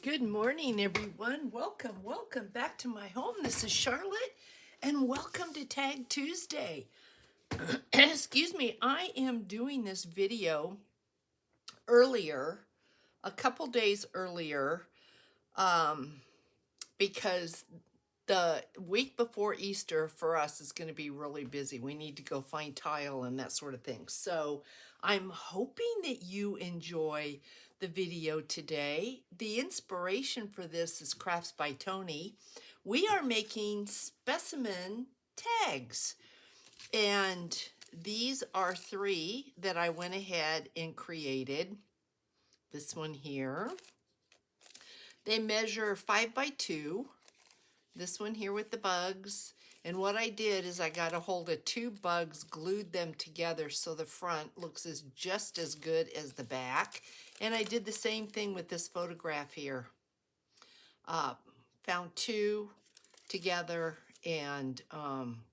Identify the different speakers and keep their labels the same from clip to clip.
Speaker 1: Good morning, everyone. Welcome back to my home. This is Charlotte, and welcome to Tag Tuesday. Excuse me, I am doing this video earlier, a couple days earlier, because the week before Easter for us is going to be really busy. We need to go find tile and that sort of thing. So I'm hoping that you enjoy the video today. The inspiration for this is Crafts by Tony. We are making specimen tags, and these are 3 that I went ahead and created. This one here. They measure 5 by 2. This one here with the bugs. And what I did is I got a hold of 2 bugs, glued them together so the front looks just as good as the back. And I did the same thing with this photograph here. Found 2 together and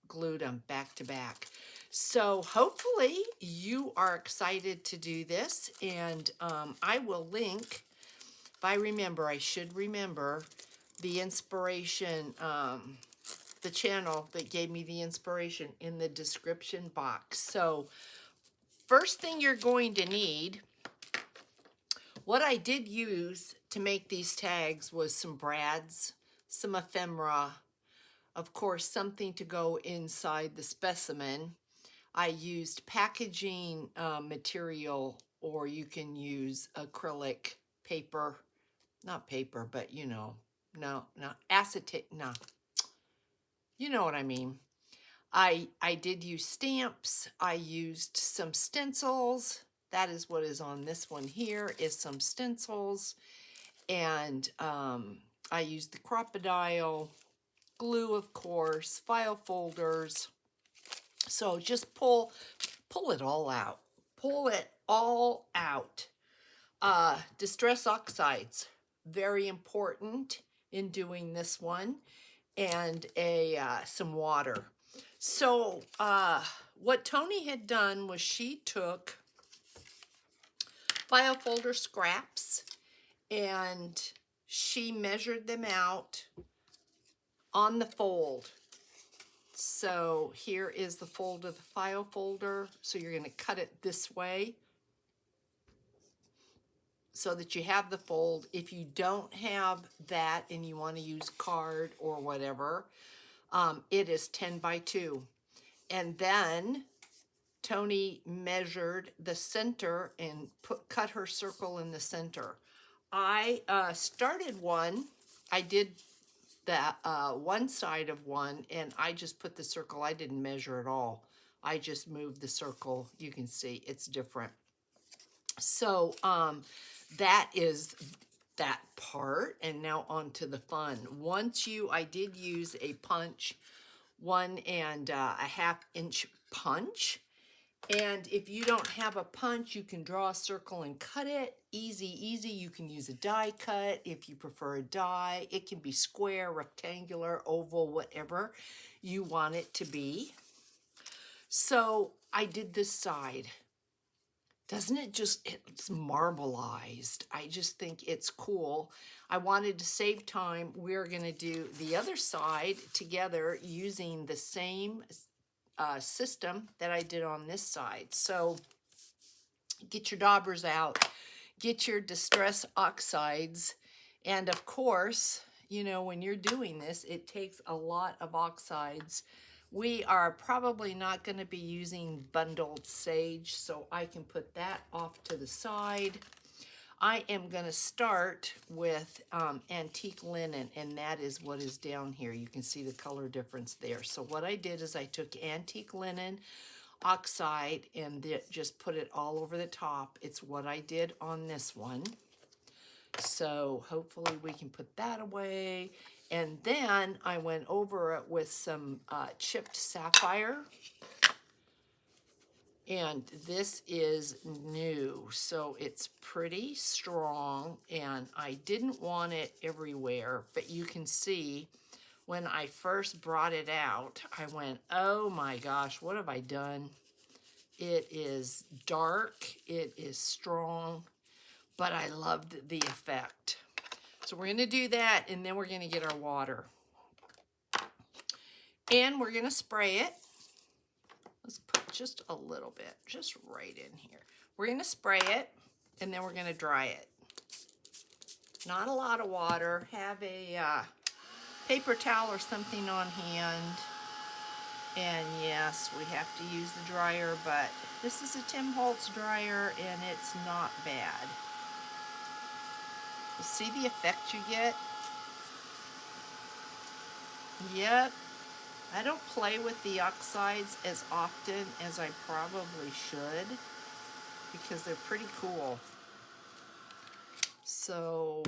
Speaker 1: glued them back to back. So hopefully you are excited to do this, and I will link, if I should remember the inspiration, the channel that gave me the inspiration in the description box. So first thing you're going to need, what I did use to make these tags was some brads, some ephemera, of course something to go inside the specimen. I used packaging material, or you can use acrylic paper, not paper, but you know, no, acetate, no. You know what I mean. I did use stamps. I used some stencils. That is what is on this one here, is some stencils. And I used the crocodile, glue, of course, file folders. So just pull it all out. Pull it all out. Distress oxides, very important in doing this one, and some water. So what Tony had done was she took file folder scraps and she measured them out on the fold. So here is the fold of the file folder. So you're going to cut it this way so that you have the fold. If you don't have that and you want to use card or whatever, it is 10 by 2. And then Tony measured the center and cut her circle in the center. I started one. I did that one side of one, and I just put the circle. I didn't measure at all. I just moved the circle. You can see it's different. So that is that part, and now on to the fun. I did use a punch, 1 1/2 inch punch. And if you don't have a punch, you can draw a circle and cut it. Easy. You can use a die cut if you prefer a die. It can be square, rectangular, oval, whatever you want it to be. So I did this side. Doesn't it just, it's marbleized. I just think it's cool. I wanted to save time. We're going to do the other side together using the same system that I did on this side. So get your daubers out, get your distress oxides, and of course, you know, when you're doing this, it takes a lot of oxides. We are probably not going to be using bundled sage, so I can put that off to the side. I am going to start with antique linen, and that is what is down here. You can see the color difference there. So what I did is I took antique linen oxide and just put it all over the top. It's what I did on this one. So hopefully we can put that away. And then I went over it with some chipped sapphire. And this is new, so it's pretty strong, and I didn't want it everywhere, but you can see when I first brought it out, I went, oh my gosh, what have I done? It is dark, it is strong, but I loved the effect. So we're going to do that, and then we're going to get our water. And we're going to spray it. Let's put just a little bit, just right in here. We're going to spray it, and then we're going to dry it. Not a lot of water. Have a paper towel or something on hand. And yes, we have to use the dryer, but this is a Tim Holtz dryer, and it's not bad. You see the effect you get? Yep. I don't play with the oxides as often as I probably should because they're pretty cool. So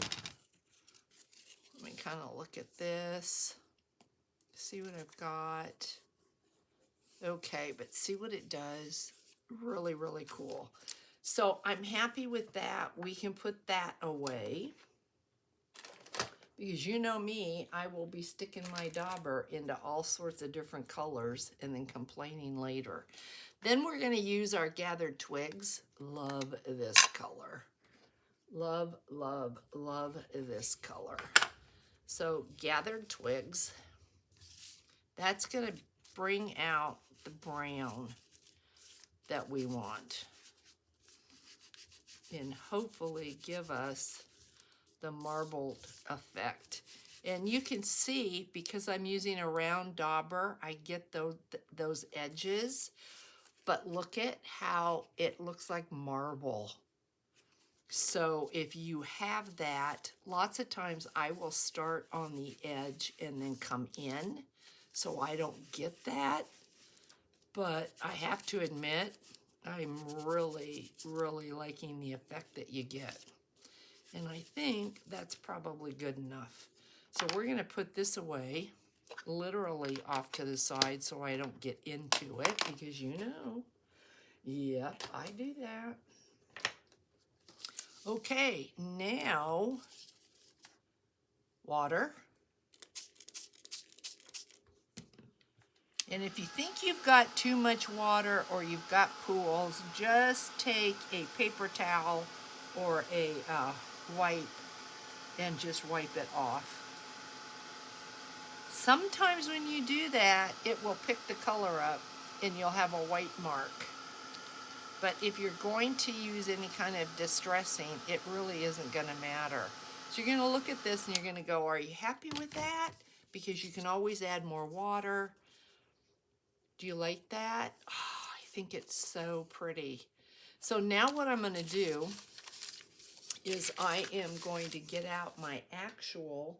Speaker 1: let me kind of look at this, see what I've got. Okay, but see what it does. Really, really cool. So I'm happy with that. We can put that away. Because you know me, I will be sticking my dauber into all sorts of different colors and then complaining later. Then we're going to use our gathered twigs. Love this color. Love, love, love this color. So gathered twigs. That's going to bring out the brown that we want. And hopefully give us the marbled effect. And you can see, because I'm using a round dauber, I get those edges, but look at how it looks like marble. So if you have that, lots of times I will start on the edge and then come in, so I don't get that. But I have to admit, I'm really, really liking the effect that you get. And I think that's probably good enough. So we're going to put this away, literally off to the side so I don't get into it, because you know, yep, I do that. Okay, now water. And if you think you've got too much water or you've got pools, just take a paper towel or a wipe and just wipe it off. Sometimes when you do that, it will pick the color up and you'll have a white mark. But if you're going to use any kind of distressing, it really isn't going to matter. So you're going to look at this and you're going to go, are you happy with that? Because you can always add more water. Do you like that? Oh, I think it's so pretty. So now what I'm going to do is I am going to get out my actual,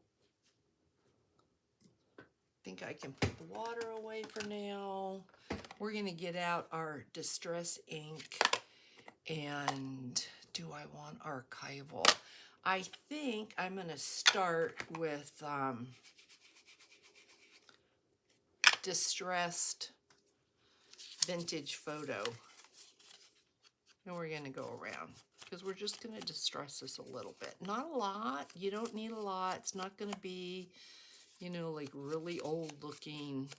Speaker 1: I think I can put the water away for now. We're going to get out our distress ink. And do I want archival? I think I'm going to start with distressed vintage photo. And we're going to go around because we're just going to distress this a little bit. Not a lot. You don't need a lot. It's not going to be, you know, like really old looking.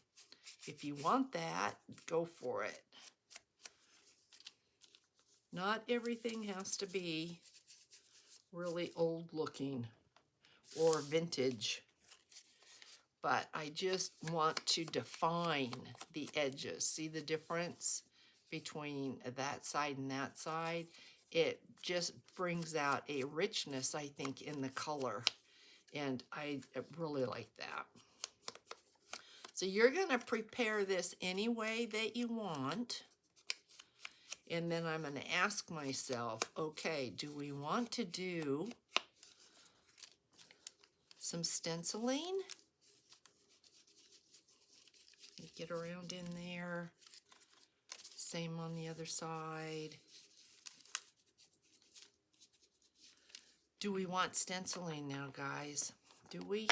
Speaker 1: If you want that, go for it. Not everything has to be really old looking or vintage, but I just want to define the edges. See the difference between that side and that side? It just brings out a richness, I think, in the color, and I really like that. So you're going to prepare this any way that you want. And then I'm going to ask myself, okay, do we want to do some stenciling? Get around in there. Same on the other side. Do we want stenciling now, guys? Do we?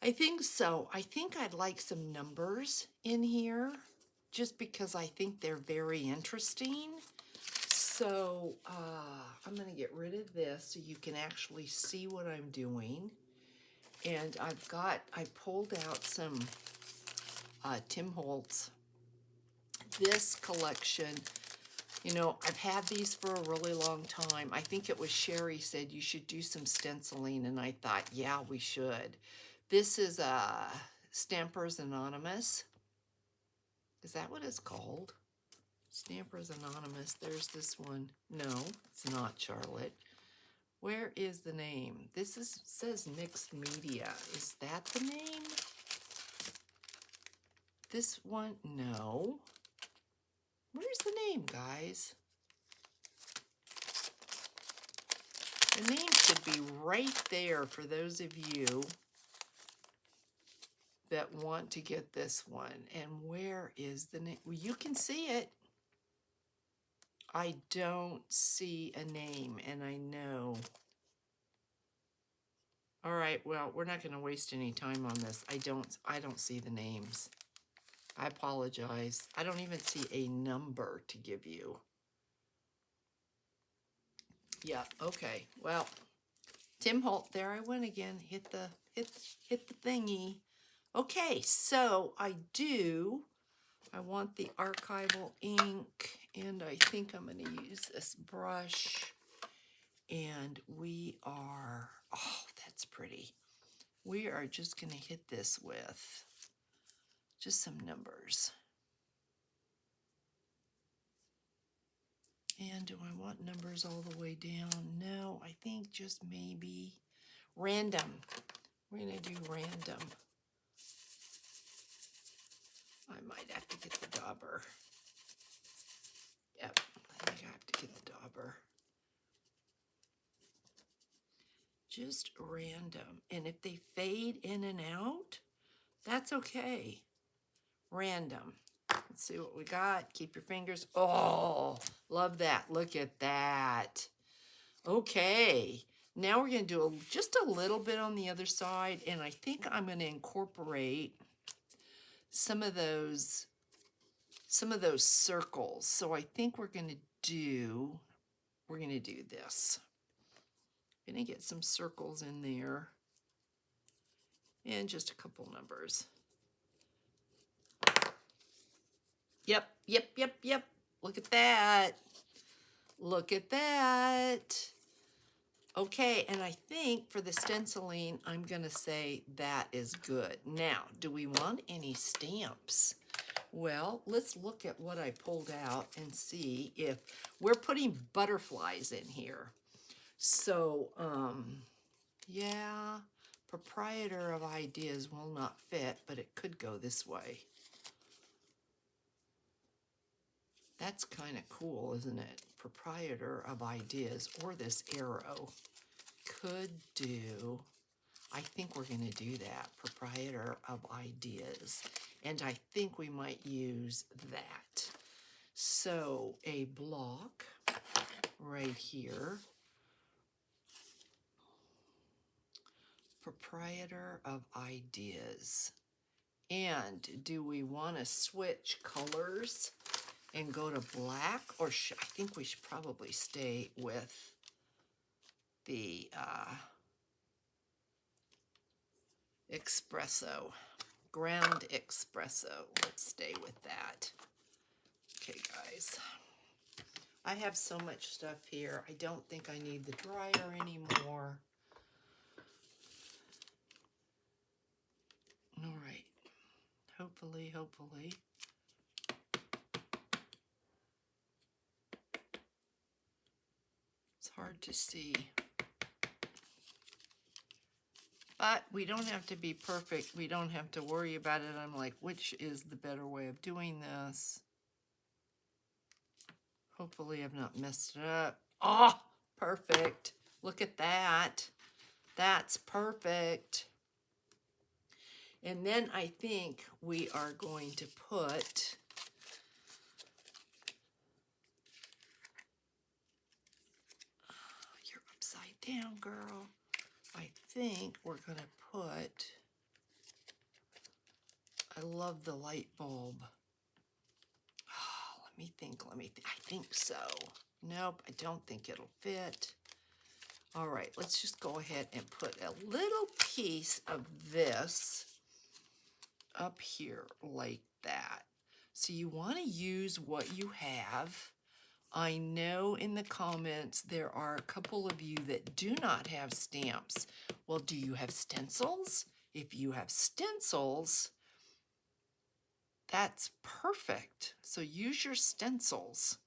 Speaker 1: I think so. I think I'd like some numbers in here, just because I think they're very interesting. So I'm going to get rid of this so you can actually see what I'm doing. And I pulled out some Tim Holtz. This collection You know, I've had these for a really long time. I think it was Sherry said you should do some stenciling, and I thought, yeah, we should. This is Stampers Anonymous. Is that what it's called? Stampers Anonymous. There's this one. No, it's not, Charlotte. Where is the name? This says Mixed Media. Is that the name? This one? No. Where's the name, guys? The name should be right there for those of you that want to get this one. And where is the name? Well, you can see it. I don't see a name, and I know. All right, well, we're not going to waste any time on this. I don't see the names. I apologize. I don't even see a number to give you. Yeah, okay. Well, Tim Holt, there I went again. Hit the thingy. Okay, so I want the archival ink, and I think I'm going to use this brush. And we are, oh, that's pretty. We are just going to hit this with just some numbers. And do I want numbers all the way down? No, I think just maybe random. We're going to do random. I might have to get the dauber. Yep, I think I have to get the dauber. Just random. And if they fade in and out, that's okay. Random. Let's see what we got. Keep your fingers. Oh, love that. Look at that. Okay. Now we're going to do just a little bit on the other side, and I think I'm going to incorporate some of those circles. So I think we're going to do this. I'm going to get some circles in there and just a couple numbers. Yep. Look at that. Look at that. Okay, and I think for the stenciling, I'm going to say that is good. Now, do we want any stamps? Well, let's look at what I pulled out and see if we're putting butterflies in here. So, yeah, proprietor of ideas will not fit, but it could go this way. That's kind of cool, isn't it? Proprietor of ideas, or this arrow could do. I think we're going to do that. Proprietor of ideas. And I think we might use that. So a block right here. Proprietor of ideas. And do we want to switch colors and go to black? Or I think we should probably stay with the espresso. Ground espresso. Let's stay with that. Okay, guys. I have so much stuff here. I don't think I need the dryer anymore. All right. Hopefully. It's hard to see. But we don't have to be perfect. We don't have to worry about it. I'm like, which is the better way of doing this? Hopefully I've not messed it up. Oh, perfect. Look at that. That's perfect. And then I think we are going to put you're upside down, girl. I think we're going to put, I love the light bulb. Oh, let me think. I think so. Nope, I don't think it'll fit. All right, let's just go ahead and put a little piece of this up here like that. So you want to use what you have I know in the comments there are a couple of you that do not have stamps. Well, do you have stencils? If you have stencils, that's perfect. So use your stencils.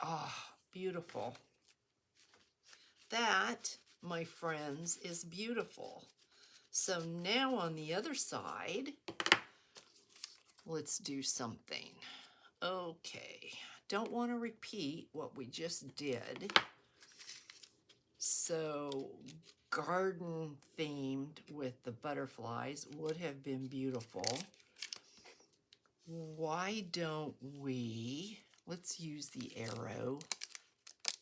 Speaker 1: Oh, beautiful. That, my friends, is beautiful. So now on the other side, let's do something. Okay, don't want to repeat what we just did. So garden themed with the butterflies would have been beautiful. Why don't we, let's use the arrow,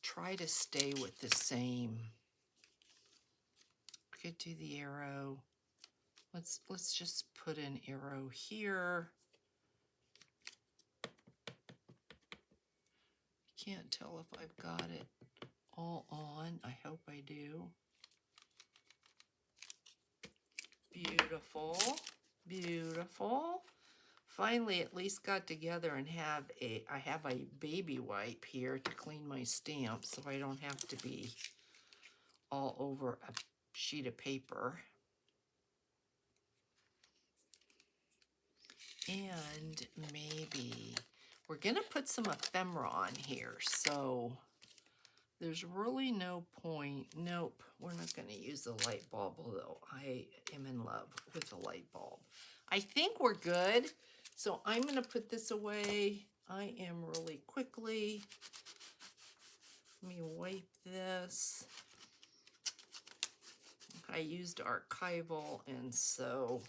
Speaker 1: try to stay with the same. We could do the arrow. Let's just put an arrow here. Can't tell if I've got it all on. I hope I do. Beautiful, beautiful. Finally, at least got together and I have a baby wipe here to clean my stamps so I don't have to be all over a sheet of paper. And maybe we're gonna put some ephemera on here, so there's really no point. Nope, we're not gonna use the light bulb, although I am in love with the light bulb. I think we're good. So I'm gonna put this away. I am really quickly. Let me wipe this. I used archival, and so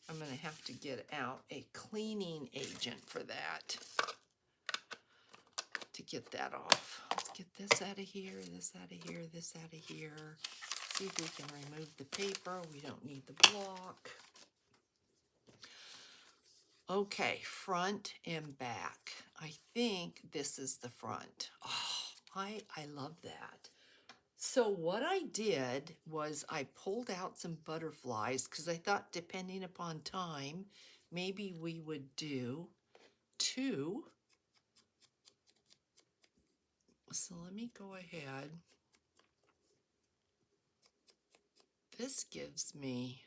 Speaker 1: I'm gonna have to get out a cleaning agent for that to get that off. Let's get this out of here, this out of here, this out of here. See if we can remove the paper. We don't need the block. Okay, front and back. I think this is the front. Oh, I love that. So what I did was I pulled out some butterflies because I thought depending upon time, maybe we would do 2. So let me go ahead. This gives me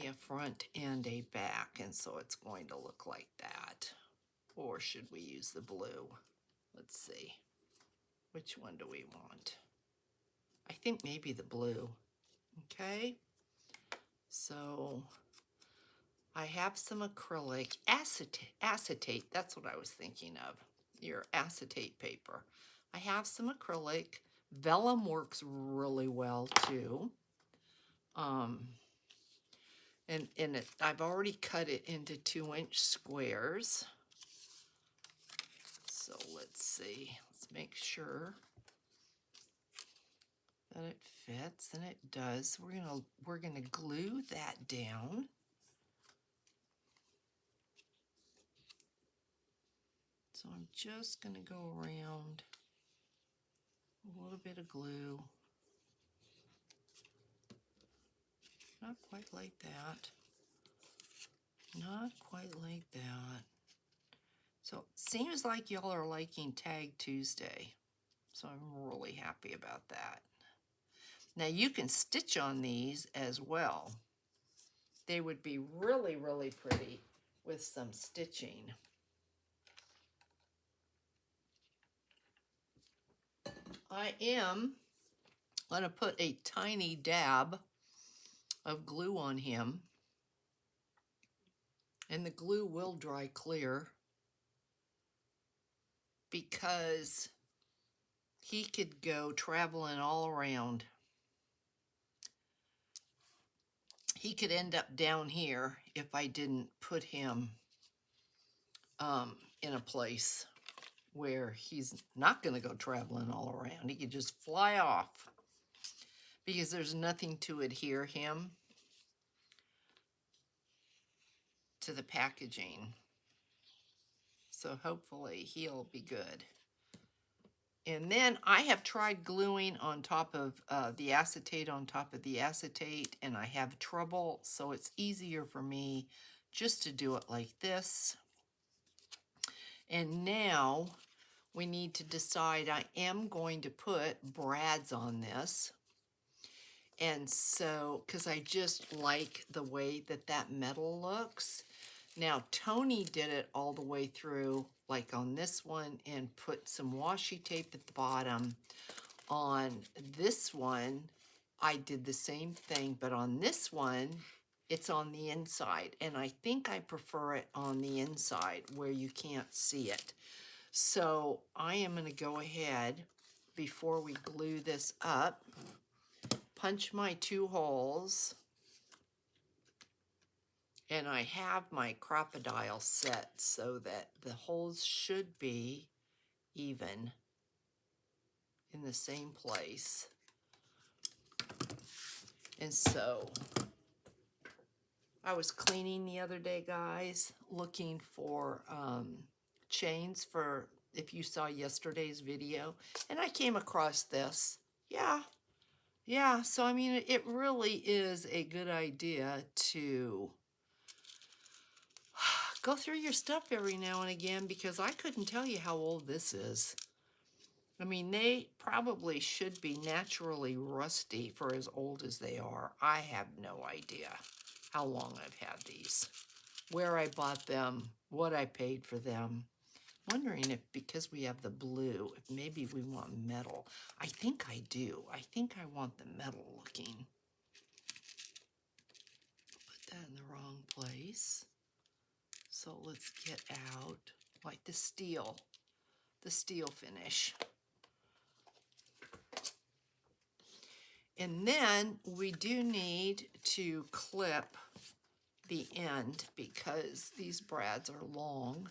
Speaker 1: a front and a back, and so it's going to look like that. Or should we use the blue? Let's see. Which one do we want? I think maybe the blue. Okay. So I have some acrylic acetate. That's what I was thinking of. Your acetate paper. I have some acrylic. Vellum works really well too. I've already cut it into 2-inch squares. So let's see. Let's make sure that it fits, and it does. We're gonna glue that down. So I'm just gonna go around a little bit of glue. Not quite like that. Not quite like that. So it seems like y'all are liking Tag Tuesday. So I'm really happy about that. Now you can stitch on these as well. They would be really, really pretty with some stitching. I am going to put a tiny dab of glue on him, and the glue will dry clear because he could go traveling all around. He could end up down here if I didn't put him in a place where he's not going to go traveling all around. He could just fly off because there's nothing to adhere him to the packaging. So hopefully he'll be good. And then I have tried gluing on top of the acetate on top of the acetate, and I have trouble, so it's easier for me just to do it like this. And now we need to decide, I am going to put brads on this. And so, because I just like the way that that metal looks. Now, Tony did it all the way through, like on this one, and put some washi tape at the bottom. On this one, I did the same thing, but on this one, it's on the inside. And I think I prefer it on the inside where you can't see it. So I am going to go ahead, before we glue this up, punch my 2 holes. And I have my crocodile set so that the holes should be even in the same place. And so I was cleaning the other day, guys, looking for chains for, if you saw yesterday's video, and I came across this. Yeah, so I mean, it really is a good idea to go through your stuff every now and again, because I couldn't tell you how old this is. I mean, they probably should be naturally rusty for as old as they are. I have no idea how long I've had these, where I bought them, what I paid for them. Wondering if, because we have the blue, if maybe we want metal. I think I do. I think I want the metal looking. Put that in the wrong place. So let's get out like the steel finish. And then we do need to clip the end because these brads are long.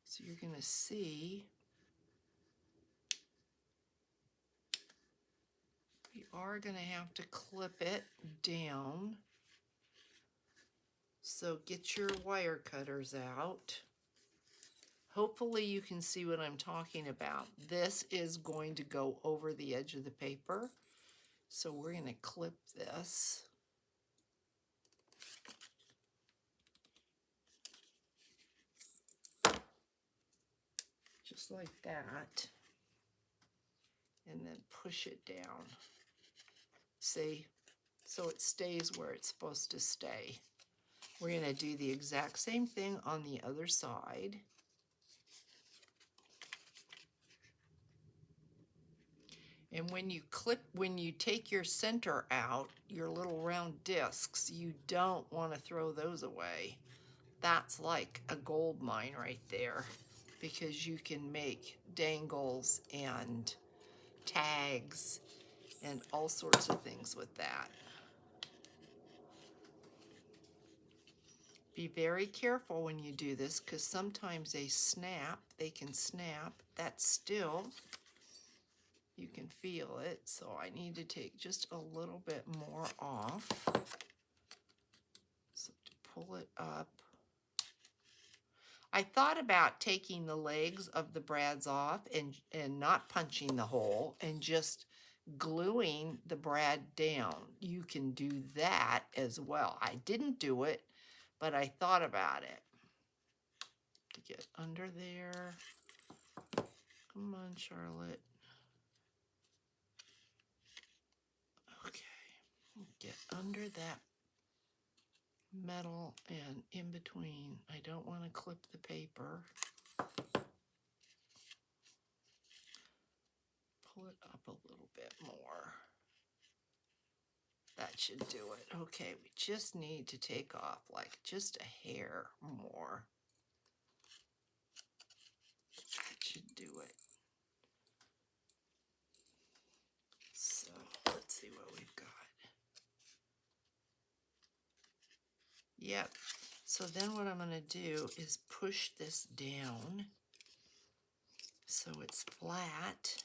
Speaker 1: So you're going to see we are going to have to clip it down. So get your wire cutters out. Hopefully you can see what I'm talking about. This is going to go over the edge of the paper. So we're going to clip this. Just like that. And then push it down. See? So it stays where it's supposed to stay. We're going to do the exact same thing on the other side. And when you take your center out, your little round discs, you don't want to throw those away. That's like a gold mine right there, because you can make dangles and tags and all sorts of things with that. Be very careful when you do this, because sometimes they can snap. That's still, you can feel it, so I need to take just a little bit more off. So to pull it up. I thought about taking the legs of the brads off and not punching the hole and just gluing the brad down. You can do that as well. I didn't do it, but I thought about it. To get under there. Come on, Charlotte. Okay. Get under that metal and in between. I don't want to clip the paper. Pull it up a little bit more. That should do it. Okay, we just need to take off like just a hair more. That should do it. So let's see what we've got. Yep. So then what I'm going to do is push this down so it's flat.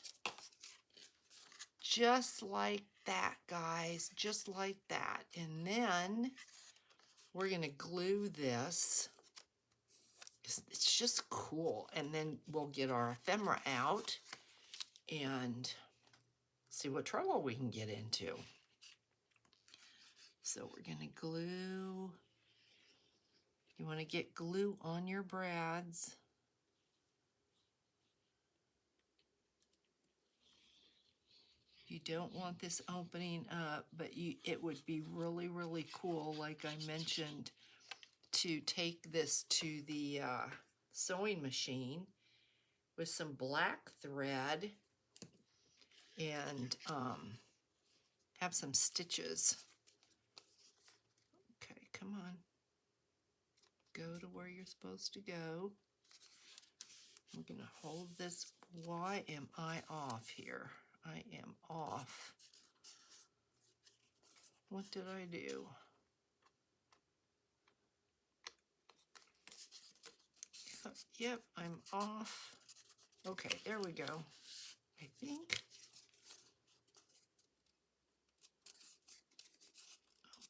Speaker 1: Just like that, guys. Just like that. And then we're going to glue this. It's just cool. And then we'll get our ephemera out and see what trouble we can get into. So we're going to glue. You want to get glue on your brads. You don't want this opening up, but it would be really, really cool, like I mentioned, to take this to the sewing machine with some black thread and have some stitches. Okay, come on. Go to where you're supposed to go. I'm going to hold this. Why am I off here? I am off. What did I do? Yep, I'm off. Okay, there we go. I think.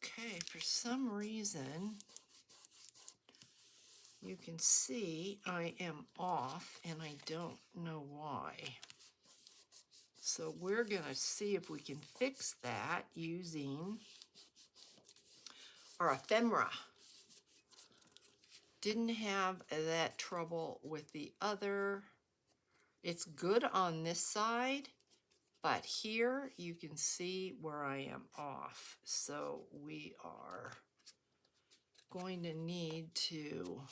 Speaker 1: Okay, for some reason, you can see I am off and I don't know why. So we're going to see if we can fix that using our ephemera. Didn't have that trouble with the other. It's good on this side, but here you can see where I am off. So we are going to need to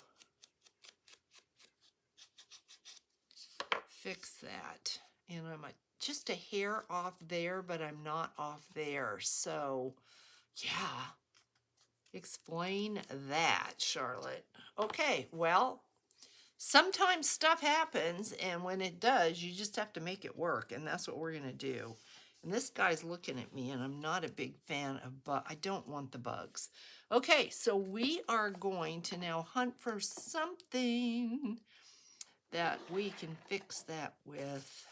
Speaker 1: fix that. And I'm just a hair off there, but I'm not off there. So yeah, explain that, Charlotte. Okay, well, sometimes stuff happens, and when it does, you just have to make it work, and that's what we're going to do. And this guy's looking at me, and I'm not a big fan of bugs. I don't want the bugs. Okay, so we are going to now hunt for something that we can fix that with.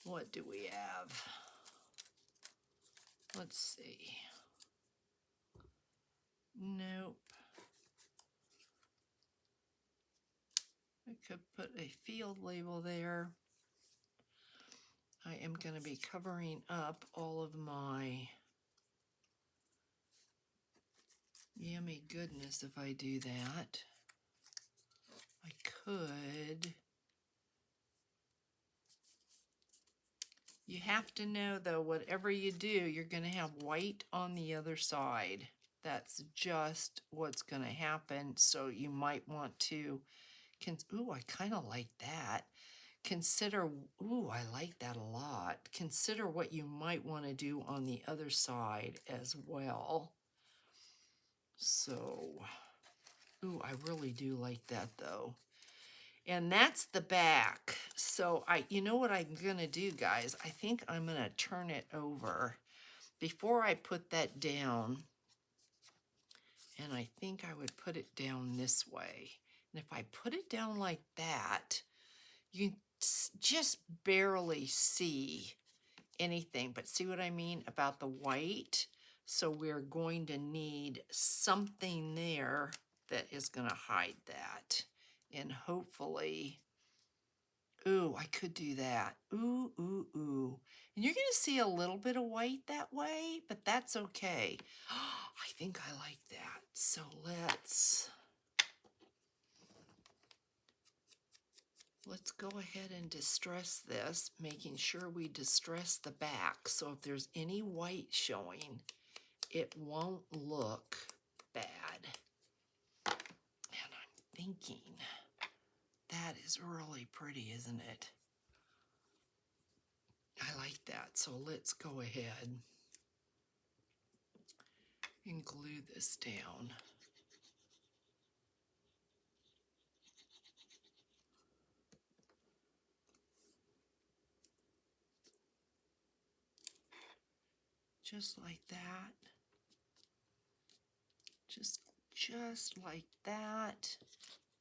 Speaker 1: What do we have? Let's see. Nope. I could put a field label there. I am going to be covering up all of my yummy goodness if I do that. I could. You have to know, though, whatever you do, you're going to have white on the other side. That's just what's going to happen. So you might want to, ooh, I kind of like that. Consider, ooh, I like that a lot. Consider what you might want to do on the other side as well. So, ooh, I really do like that though. And that's the back. So you know what I'm gonna do, guys? I think I'm gonna turn it over before I put that down. And I think I would put it down this way. And if I put it down like that, you can just barely see anything, but see what I mean about the white? So we're going to need something there that is going to hide that. And hopefully, ooh, I could do that. Ooh, ooh, ooh. And you're going to see a little bit of white that way, but that's okay. I think I like that. So let's go ahead and distress this, making sure we distress the back. So if there's any white showing, it won't look bad. And I'm thinking that is really pretty, isn't it? I like that. So let's go ahead and glue this down. Just like that. Just like that.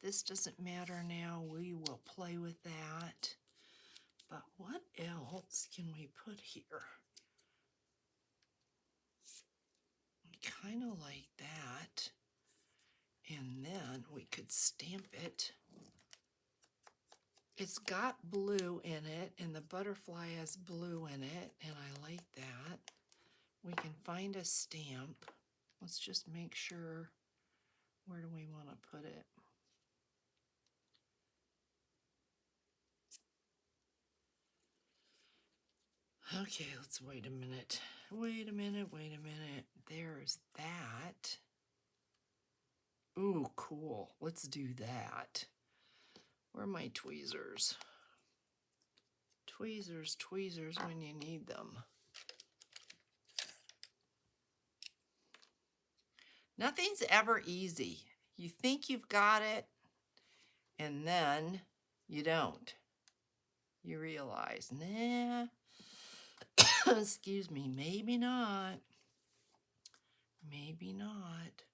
Speaker 1: This doesn't matter now. We will play with that. But what else can we put here? Kind of like that. And then we could stamp it It's got blue in it, and the butterfly has blue in it, and I like that. We can find a stamp. Let's just make sure, where do we want to put it? Okay, let's wait a minute. Wait a minute. There's that. Ooh, cool. Let's do that. Where are my tweezers? Tweezers when you need them. Nothing's ever easy. You think you've got it, and then you don't. You realize, nah, excuse me, maybe not. Maybe not.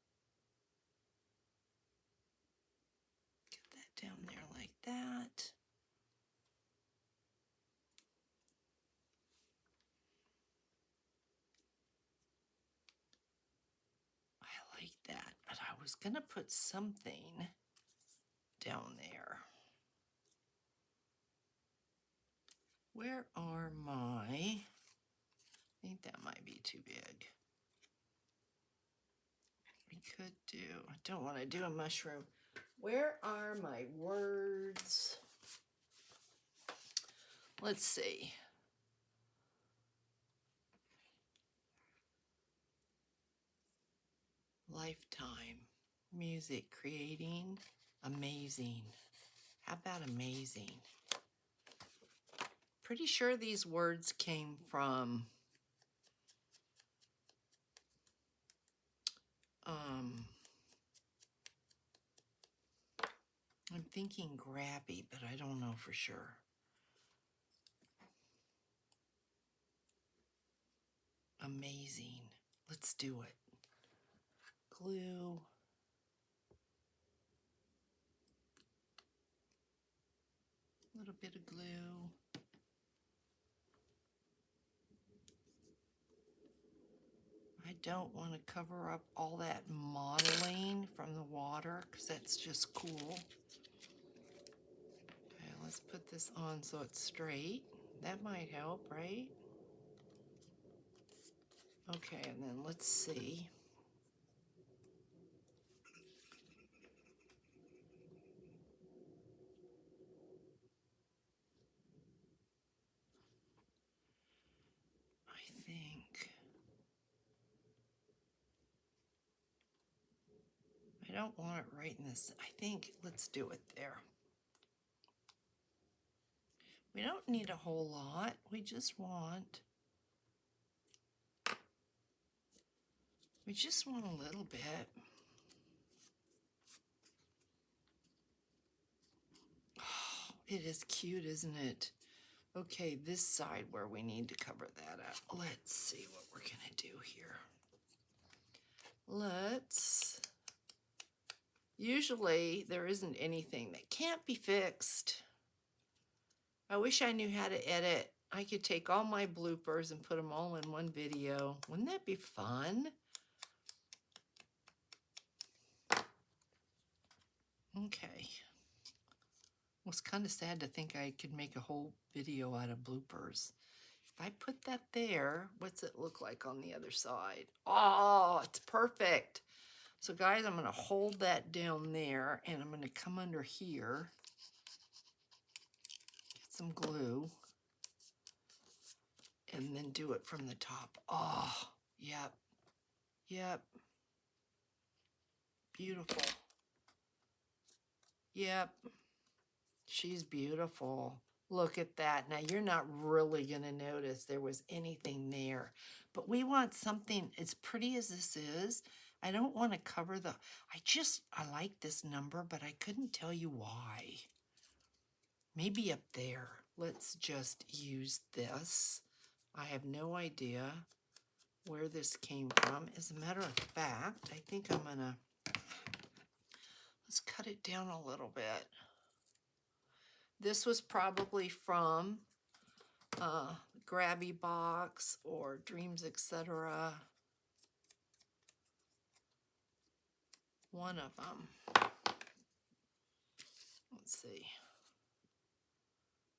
Speaker 1: Get that down there like that. I like that, but I was gonna put something down there. Where are my, I think that might be too big. We could do, I don't want to do a mushroom. Where are my words? Let's see. Lifetime. Music, creating, amazing. How about amazing? Pretty sure these words came from I'm thinking grabby, but I don't know for sure. Amazing. Let's do it. Glue. A little bit of glue. I don't want to cover up all that modeling from the water because that's just cool. Okay, let's put this on so it's straight. That might help, right? Okay, and then let's see. I think I don't want it right in this. I think let's do it there. We don't need a whole lot. We just want a little bit. Oh, it is cute, isn't it? Okay, this side where we need to cover that up. Let's see what we're gonna do here. Usually there isn't anything that can't be fixed. I wish I knew how to edit. I could take all my bloopers and put them all in one video. Wouldn't that be fun? Okay. Well, it's kind of sad to think I could make a whole video out of bloopers. If I put that there, what's it look like on the other side? Oh, it's perfect. So guys, I'm going to hold that down there and I'm going to come under here, get some glue, and then do it from the top. Oh, yep, yep. Beautiful. Yep, she's beautiful. Look at that. Now you're not really going to notice there was anything there, but we want something as pretty as this is. I don't want to cover the, I like this number, but I couldn't tell you why. Maybe up there. Let's just use this. I have no idea where this came from. As a matter of fact, I think I'm gonna, let's cut it down a little bit. This was probably from Grabby Box or Dreams, etc. One of them. Let's see.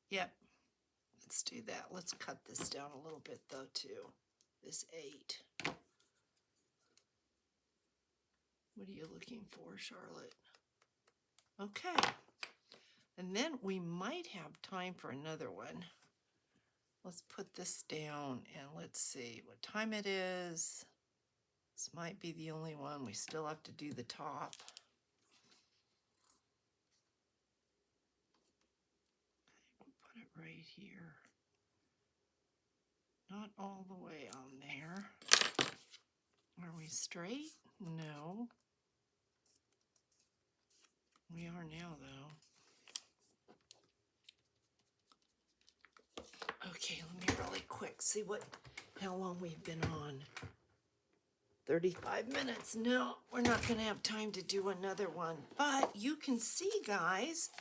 Speaker 1: Yep. Let's do that. Let's cut this down a little bit though too. This 8. What are you looking for, Charlotte? Okay. And then we might have time for another one. Let's put this down and let's see what time it is. This might be the only one. We still have to do the top. We'll put it right here. Not all the way on there. Are we straight? No. We are now, though. Okay, let me really quick see how long we've been on. 35 minutes. No, we're not going to have time to do another one. But you can see, guys,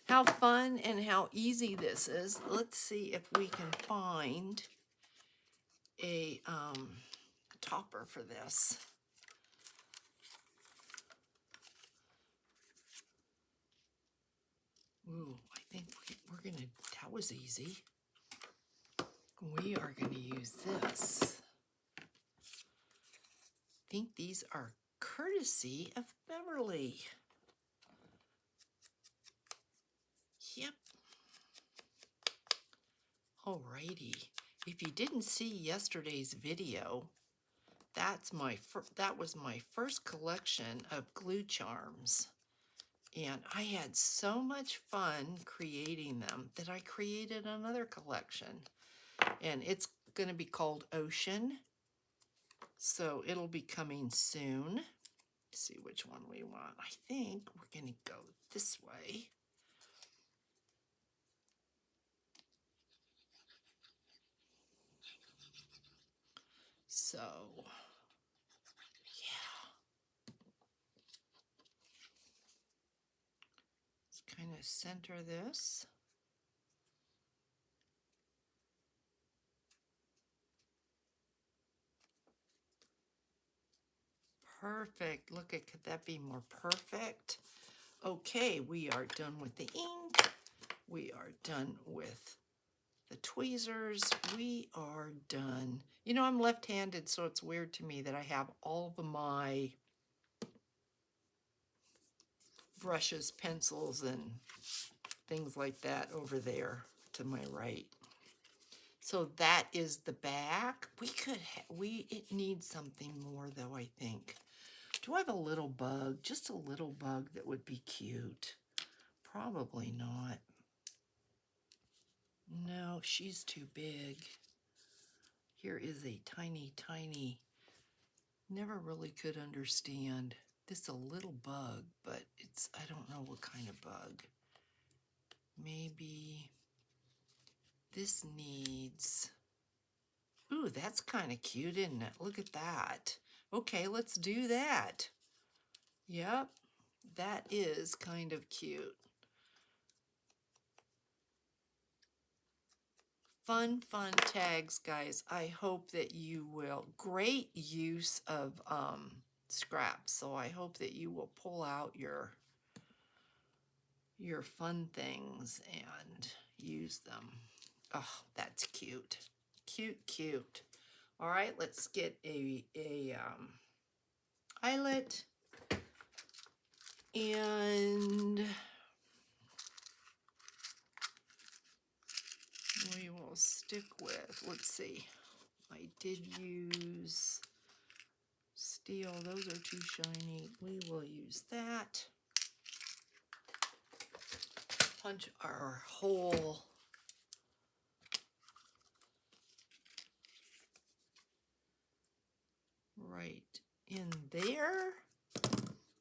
Speaker 1: how fun and how easy this is. Let's see if we can find a topper for this. Ooh, I think we're going to, that was easy. We are going to use this. I think these are courtesy of Beverly. Yep. Alrighty. If you didn't see yesterday's video, that was my first collection of glue charms. And I had so much fun creating them that I created another collection. And it's going to be called Ocean. So it'll be coming soon. Let's see which one we want. I think we're going to go this way. So, yeah. Let's kind of center this. Perfect. Look at, could that be more perfect? Okay, we are done with the ink. We are done with the tweezers. We are done. You know, I'm left-handed, so it's weird to me that I have all of my brushes, pencils, and things like that over there to my right. So that is the back. It needs something more though, I think. Do I have a little bug? Just a little bug that would be cute. Probably not. No, she's too big. Here is a tiny, tiny, never really could understand. This a little bug, but I don't know what kind of bug. Maybe this needs, ooh, that's kind of cute, isn't it? Look at that. Okay, let's do that. Yep, that is kind of cute. Fun tags, guys. I hope that you will. Great use of scraps. So I hope that you will pull out your fun things and use them. Oh, that's cute. Cute, cute. All right, let's get a eyelet. And we will stick with, let's see, I did use steel. Those are too shiny. We will use that. Punch our hole right in there.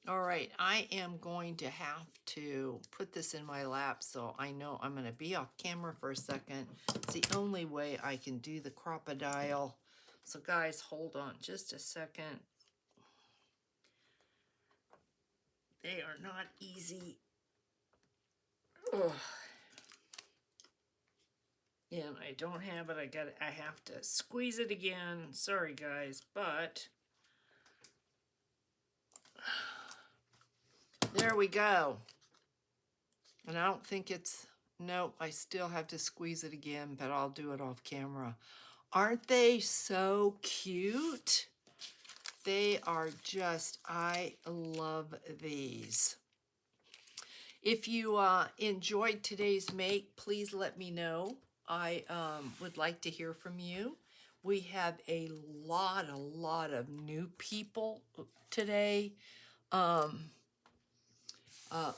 Speaker 1: All right, I am going to have to put this in my lap, so I know I'm going to be off camera for a second. It's the only way I can do the crocodile. So guys, hold on just a second. They are not easy. Ugh. And I don't have it. I have to squeeze it again. Sorry guys, but there we go. And I don't think it's Nope, I still have to squeeze it again, but I'll do it off camera. Aren't they so cute? They are just, I love these. If you enjoyed today's make, please let me know. I would like to hear from you. We have a lot of new people today.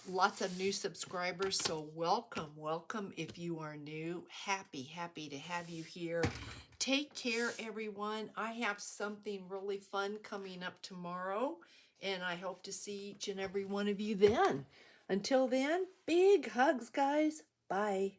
Speaker 1: Lots of new subscribers, so welcome if you are new. Happy to have you here. Take care, everyone. I have something really fun coming up tomorrow, and I hope to see each and every one of you then. Until then, big hugs, guys. Bye.